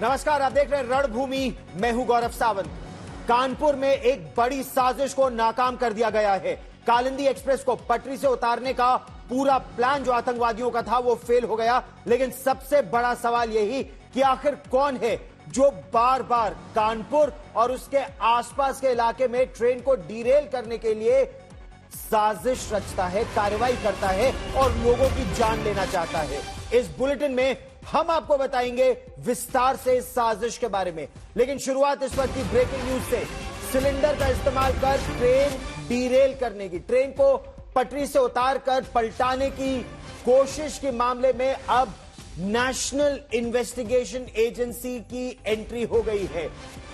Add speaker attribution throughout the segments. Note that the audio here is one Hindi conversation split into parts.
Speaker 1: नमस्कार, आप देख रहे हैं रणभूमि। मैं हूं गौरव सावंत। कानपुर में एक बड़ी साजिश को नाकाम कर दिया गया है। कालिंदी एक्सप्रेस को पटरी से उतारने का पूरा प्लान जो आतंकवादियों का था वो फेल हो गया। लेकिन सबसे बड़ा सवाल यही कि आखिर कौन है जो बार बार कानपुर और उसके आसपास के इलाके में ट्रेन को डीरेल करने के लिए साजिश रचता है, कार्रवाई करता है और लोगों की जान लेना चाहता है। इस बुलेटिन में हम आपको बताएंगे विस्तार से इस साजिश के बारे में। लेकिन शुरुआत इस वक्त की ब्रेकिंग न्यूज से। सिलेंडर का इस्तेमाल कर ट्रेन डीरेल करने की, ट्रेन को पटरी से उतारकर पलटाने की कोशिश के मामले में अब नेशनल इन्वेस्टिगेशन एजेंसी की एंट्री हो गई है।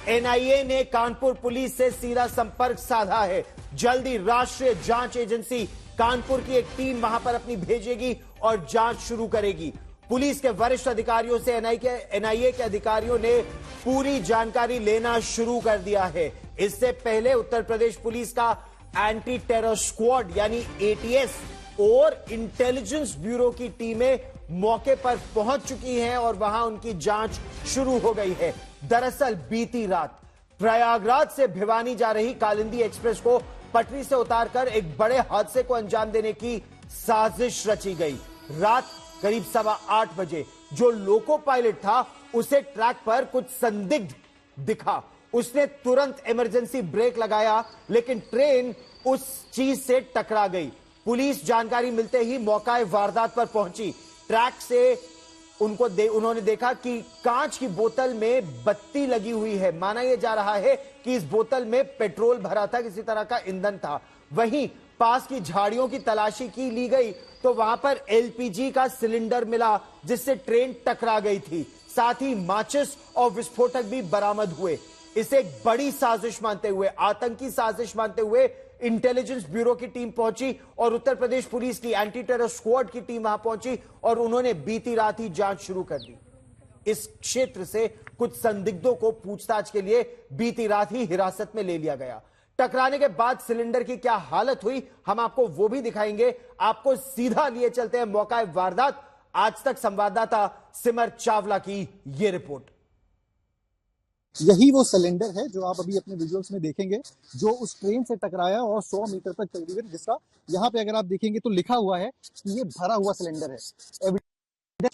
Speaker 1: एनआईए ने कानपुर पुलिस से सीधा संपर्क साधा है। जल्दी राष्ट्रीय जांच एजेंसी कानपुर की एक टीम वहां पर अपनी भेजेगी और जांच शुरू करेगी। पुलिस के वरिष्ठ अधिकारियों से एनआईए के अधिकारियों ने पूरी जानकारी लेना शुरू कर दिया है। इससे पहले उत्तर प्रदेश पुलिस का एंटी टेरर स्क्वाड यानी एटीएस और इंटेलिजेंस ब्यूरो की टीमें मौके पर पहुंच चुकी हैं और वहां उनकी जांच शुरू हो गई है। दरअसल बीती रात प्रयागराज से भिवानी जा रही कालिंदी एक्सप्रेस को पटरी से उतारकर एक बड़े हादसे को अंजाम देने की साजिश रची गई। रात करीब 8:15 बजे जो लोको पायलट था उसे ट्रैक पर कुछ संदिग्ध दिखा। उसने तुरंत इमरजेंसी ब्रेक लगाया, लेकिन ट्रेन उस चीज से टकरा गई। पुलिस जानकारी मिलते ही मौका वारदात पर पहुंची। ट्रैक से उन्होंने देखा कि कांच की बोतल में बत्ती लगी हुई है। माना यह जा रहा है कि इस बोतल में पेट्रोल भरा था, किसी तरह का ईंधन था। वहीं पास की झाड़ियों की तलाशी की ली गई तो वहां पर एलपीजी का सिलेंडर मिला जिससे ट्रेन टकरा गई थी। साथ ही माचिस और विस्फोटक भी बरामद हुए। इसे एक बड़ी साजिश मानते हुए, आतंकी साजिश मानते हुए इंटेलिजेंस ब्यूरो की टीम पहुंची और उत्तर प्रदेश पुलिस की एंटी टेरर स्क्वाड की टीम वहां पहुंची और उन्होंने बीती रात ही जांच शुरू कर दी। इस क्षेत्र से कुछ संदिग्धों को पूछताछ के लिए बीती रात ही हिरासत में ले लिया गया। टकराने के बाद सिलेंडर की क्या हालत हुई हम आपको वो भी दिखाएंगे। आपको सीधा लिए चलते हैं मौका वारदात। आज तक संवाददाता सिमर चावला की यह रिपोर्ट।
Speaker 2: यही वो सिलेंडर है जो आप अभी अपने विजुअल्स में देखेंगे, जो उस ट्रेन से टकराया और 100 मीटर तक चल गई, जिसका यहाँ पे अगर आप देखेंगे तो लिखा हुआ है कि ये भरा हुआ सिलेंडर है।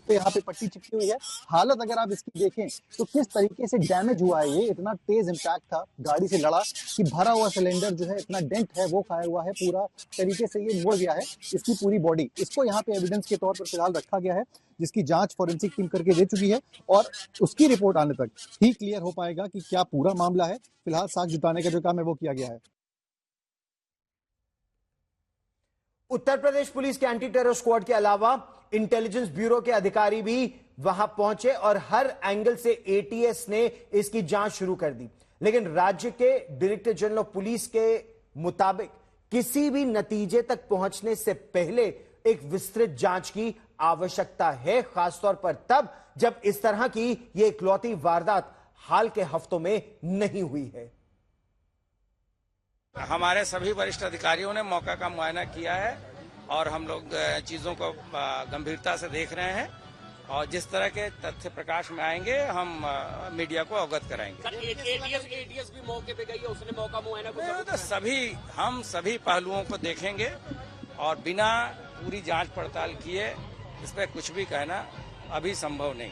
Speaker 2: पे यहाँ पे पट्टी चिपकी हुई है। हालत अगर आप इसकी देखें तो किस तरीके से डैमेज हुआ है, ये इतना तेज इम्पैक्ट था गाड़ी से लड़ा कि भरा हुआ सिलेंडर जो है इतना डेंट है वो खाया हुआ है, पूरा तरीके से ये मुड़ गया है इसकी पूरी बॉडी। इसको यहाँ पे एविडेंस के तौर पर फिलहाल रखा गया है, जिसकी जांच फॉरेंसिक टीम करके दे चुकी है और उसकी रिपोर्ट आने तक ही क्लियर हो पाएगा कि क्या पूरा मामला है। फिलहाल साक्ष्य जुटाने का जो काम है वो किया गया है।
Speaker 1: उत्तर प्रदेश पुलिस के एंटी टेरर स्क्वाड के अलावा इंटेलिजेंस ब्यूरो के अधिकारी भी वहां पहुंचे और हर एंगल से एटीएस ने इसकी जांच शुरू कर दी। लेकिन राज्य के डायरेक्टर जनरल ऑफ पुलिस के मुताबिक किसी भी नतीजे तक पहुंचने से पहले एक विस्तृत जांच की आवश्यकता है, खासतौर पर तब जब इस तरह की यह इकलौती वारदात हाल के हफ्तों में नहीं हुई है।
Speaker 3: हमारे सभी वरिष्ठ अधिकारियों ने मौका का मुआयना किया है और हम लोग चीजों को गंभीरता से देख रहे हैं और जिस तरह के तथ्य प्रकाश में आएंगे हम मीडिया को अवगत कराएंगे।
Speaker 4: एटीएस भी मौके पे गई है, उसने मौका मुआयना
Speaker 3: तो हम सभी पहलुओं को देखेंगे और बिना पूरी जांच पड़ताल किए इस पर कुछ भी कहना अभी संभव नहीं।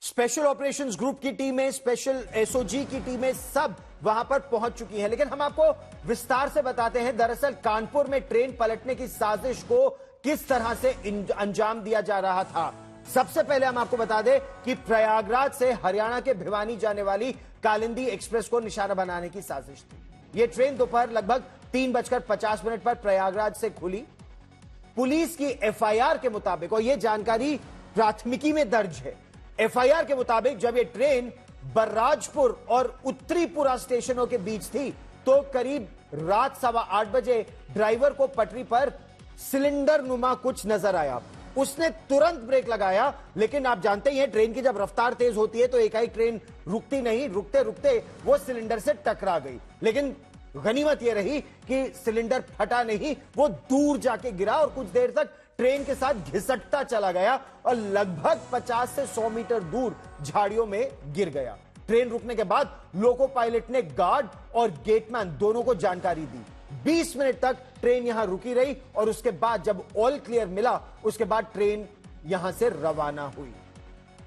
Speaker 1: स्पेशल ऑपरेशंस ग्रुप की टीमें, स्पेशल एसओजी की टीमें सब वहां पर पहुंच चुकी हैं। लेकिन हम आपको विस्तार से बताते हैं दरअसल कानपुर में ट्रेन पलटने की साजिश को किस तरह से अंजाम दिया जा रहा था। सबसे पहले हम आपको बता दें कि प्रयागराज से हरियाणा के भिवानी जाने वाली कालिंदी एक्सप्रेस को निशाना बनाने की साजिश थी। यह ट्रेन दोपहर लगभग 3:50 पर प्रयागराज से खुली। पुलिस की एफआईआर के मुताबिक, और यह जानकारी प्राथमिकी में दर्ज है, एफआईआर के मुताबिक जब यह ट्रेन बर्राजपुर और उत्तरीपुरा स्टेशनों के बीच थी तो करीब रात 8:15 बजे ड्राइवर को पटरी पर सिलेंडर नुमा कुछ नजर आया। उसने तुरंत ब्रेक लगाया, लेकिन आप जानते ही हैं ट्रेन की जब रफ्तार तेज होती है तो एकाएक ट्रेन रुकती नहीं, रुकते रुकते वो सिलेंडर से टकरा गई। लेकिन गनीमत यह रही कि सिलेंडर फटा नहीं, वो दूर जाके गिरा और कुछ देर तक ट्रेन के साथ घिसटता चला गया और लगभग 50 से 100 मीटर दूर झाड़ियों में गिर गया। ट्रेन रुकने के बाद लोको पायलट ने गार्ड और गेटमैन दोनों को जानकारी दी। 20 मिनट तक ट्रेन यहां रुकी रही और उसके बाद जब ऑल क्लियर मिला उसके बाद ट्रेन यहां से रवाना हुई।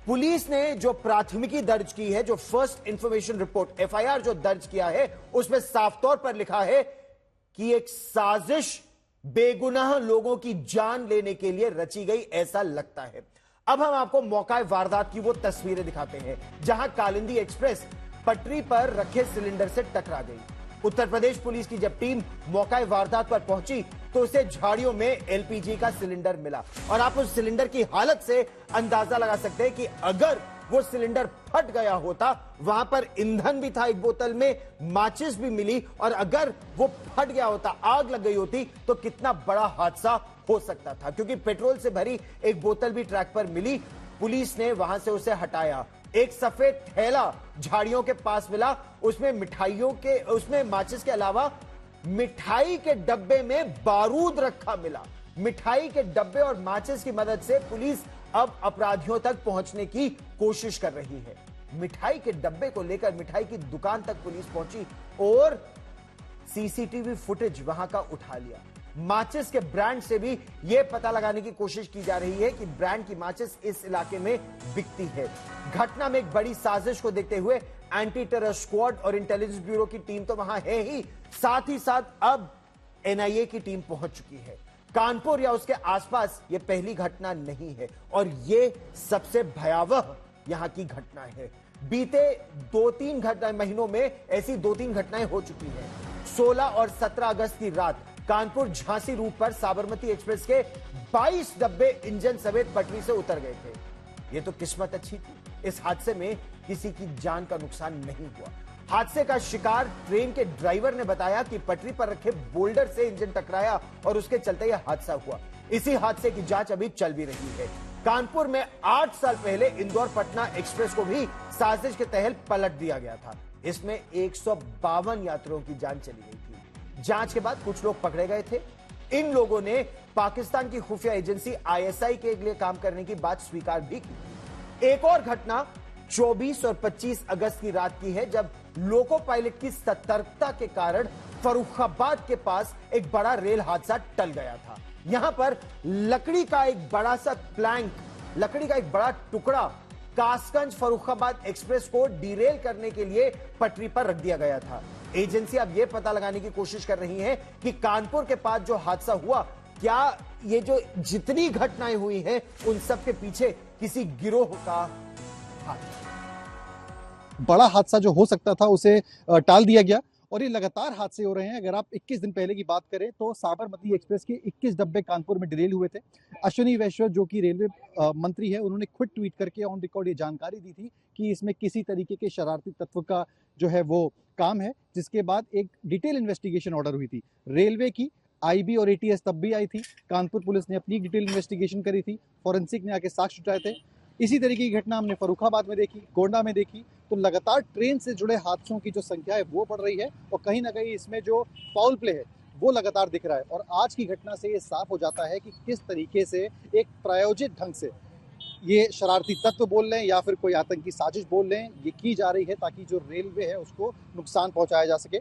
Speaker 1: पुलिस ने जो प्राथमिकी दर्ज की है, जो फर्स्ट इंफॉर्मेशन रिपोर्ट एफआईआर जो दर्ज किया है, उसमें साफ तौर पर लिखा है कि एक साजिश बेगुनाह लोगों की जान लेने के लिए रची गई, ऐसा लगता है। अब हम आपको मौका वारदात की वो तस्वीरें दिखाते हैं जहां कालिंदी एक्सप्रेस पटरी पर रखे सिलेंडर से टकरा गई। उत्तर प्रदेश पुलिस की जब टीम मौका वारदात पर पहुंची तो उसे झाड़ियों में एलपीजी का सिलेंडर मिला और आप उस सिलेंडर की हालत से अंदाजा लगा सकते हैं कि अगर वो सिलेंडर फट गया होता, वहां पर ईंधन भी था, एक बोतल में माचिस भी मिली, और अगर वो फट गया होता, आग लग गई होती, तो कितना बड़ा हादसा हो सकता था। क्योंकि पेट्रोल से भरी एक बोतल भी ट्रैक पर मिली। पुलिस ने वहां से उसे हटाया। एक सफेद थैला झाड़ियों के पास मिला, उसमें माचिस के अलावा मिठाई के डब्बे में बारूद रखा मिला। मिठाई के डब्बे और माचिस की मदद से पुलिस अब अपराधियों तक पहुंचने की कोशिश कर रही है। मिठाई के डब्बे को लेकर मिठाई की दुकान तक पुलिस पहुंची और सीसीटीवी फुटेज वहां का उठा लिया। माचिस के ब्रांड से भी यह पता लगाने की कोशिश की जा रही है कि ब्रांड की माचिस इस इलाके में बिकती है। घटना में एक बड़ी साजिश को देखते हुए एंटी टेरर स्क्वाड और इंटेलिजेंस ब्यूरो की टीम तो वहां है ही, साथ ही साथ अब एनआईए की टीम पहुंच चुकी है। कानपुर या उसके आसपास यह पहली घटना नहीं है और यह सबसे भयावह यहां की घटना है। बीते 2-3 महीनों में ऐसी 2-3 घटनाएं हो चुकी हैं। 16 और 17 अगस्त की रात कानपुर झांसी रूट पर साबरमती एक्सप्रेस के 22 डब्बे इंजन समेत पटरी से उतर गए थे। यह तो किस्मत अच्छी थी, इस हादसे में किसी की जान का नुकसान नहीं हुआ। हादसे का शिकार ट्रेन के ड्राइवर ने बताया कि पटरी पर रखे बोल्डर से इंजन टकराया और उसके चलते यह हादसा हुआ। इसी हादसे की जांच अभी चल भी रही है। कानपुर में 8 साल पहले इंदौर पटना एक्सप्रेस को भी साजिश के तहत पलट दिया गया था। इसमें 152 यात्रियों की जान चली गई थी। जांच के बाद कुछ लोग पकड़े गए थे। इन लोगों ने पाकिस्तान की खुफिया एजेंसी आईएसआई के लिए काम करने की बात स्वीकार भी की। एक और घटना 24 और 25 अगस्त की रात की है, जब लोको पायलट की सतर्कता के कारण फर्रुखाबाद के पास एक बड़ा रेल हादसा टल गया था। यहां पर लकड़ी का एक बड़ा टुकड़ा कासगंज फर्रुखाबाद एक्सप्रेस को डिरेल करने के लिए पटरी पर रख दिया गया था। एजेंसी अब यह पता लगाने की कोशिश कर रही है कि कानपुर के पास जो हादसा हुआ, क्या ये जो जितनी घटनाएं हुई हैं उन सब के पीछे किसी गिरोह का हाथ।
Speaker 2: बड़ा हादसा जो हो सकता था उसे टाल दिया गया और ये लगातार हादसे हो रहे हैं। अगर आप 21 दिन पहले की बात करें तो साबरमती एक्सप्रेस के 21 डब्बे कानपुर में डिरेल हुए थे। अश्विनी वैष्णव जो कि रेलवे मंत्री है, उन्होंने खुद ट्वीट करके ऑन रिकॉर्ड ये जानकारी दी थी कि इसमें किसी तरीके के शरारती तत्व का जो है वो काम है, जिसके बाद एक डिटेल इन्वेस्टिगेशन ऑर्डर हुई थी। रेलवे की आईबी और एटीएस तब भी आई थी। कानपुर पुलिस ने अपनी डिटेल इन्वेस्टिगेशन करी थी, फॉरेंसिक ने आके साक्ष्य जुटाए थे। इसी तरीके की घटना हमने फर्रुखाबाद में देखी, गोंडा में देखी। तो लगातार ट्रेन से जुड़े हादसों की जो संख्या है वो बढ़ रही है और कहीं ना कहीं इसमें जो फाउल प्ले है वो लगातार दिख रहा है। और आज की घटना से ये साफ हो जाता है कि किस तरीके से एक प्रायोजित ढंग से ये शरारती तत्व बोल लें या फिर कोई आतंकी साजिश बोल लें, ये की जा रही है ताकि जो रेलवे है उसको नुकसान पहुंचाया जा सके।